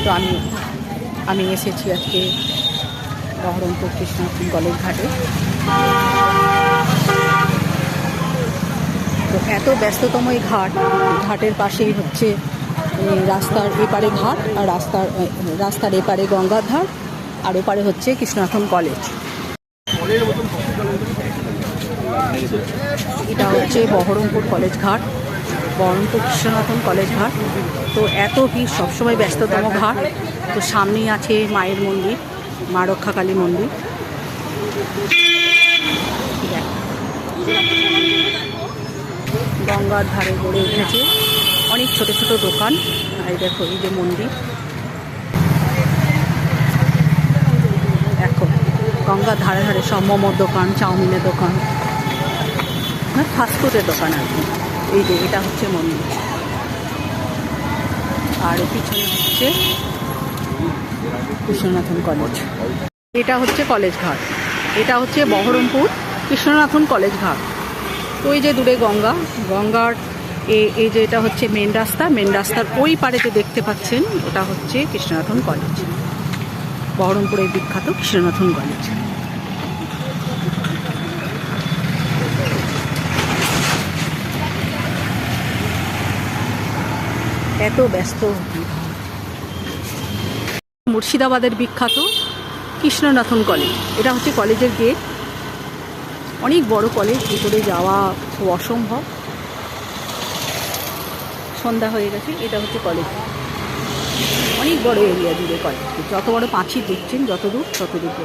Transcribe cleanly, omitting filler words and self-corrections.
তো আমি এসেছি আজকে বহরমপুর কৃষ্ণনাথন কলেজ ঘাটে। তো এত ব্যস্ততম এই ঘাটের পাশেই হচ্ছে রাস্তার এপারে ঘাট, আর রাস্তার এপারে গঙ্গার ধার, আর ওপারে হচ্ছে কৃষ্ণনাথন কলেজ। এটা হচ্ছে বহরমপুর কলেজ ঘাট, বহরমপুর কৃষ্ণনাথন কলেজ ঘাট। তো এত ভিড়, সবসময় ব্যস্ততম ঘাট। তো সামনেই আছে মায়ের মন্দির, মা রক্ষাকালী মন্দির। গঙ্গার ধারে গড়ে উঠেছে অনেক ছোট ছোট দোকান। এই দেখো, এই যে মন্দির, দেখো গঙ্গার ধারে ধারে সব মোমোর দোকান, চাউমিনের দোকান, ফাস্টফুডের দোকান আর কি। এই যে এটা হচ্ছে মন্দির, আর পিছনে হচ্ছে কৃষ্ণনাথন কলেজ। এটা হচ্ছে কলেজ ঘাট, এটা হচ্ছে বহরমপুর কৃষ্ণনাথন কলেজ ঘাট। তো এই যে দূরে গঙ্গার এই যে এটা হচ্ছে মেন রাস্তার ওই পারে যে দেখতে পাচ্ছেন, ওটা হচ্ছে কৃষ্ণনাথন কলেজ, বহরমপুরের বিখ্যাত কৃষ্ণনাথন কলেজ। এত ব্যস্ত। মুর্শিদাবাদের বিখ্যাত কৃষ্ণনাথন কলেজ, এটা হচ্ছে কলেজের গেট। অনেক বড় কলেজ, ভিতরে যাওয়া খুব অসম্ভব। সন্ধ্যা হয়ে গেছে। এটা হচ্ছে কলেজ, অনেক বড় এরিয়া জুড়ে কলেজ। যত বড় পাঁচিল দেখছেন, যত দূর পর্যন্ত।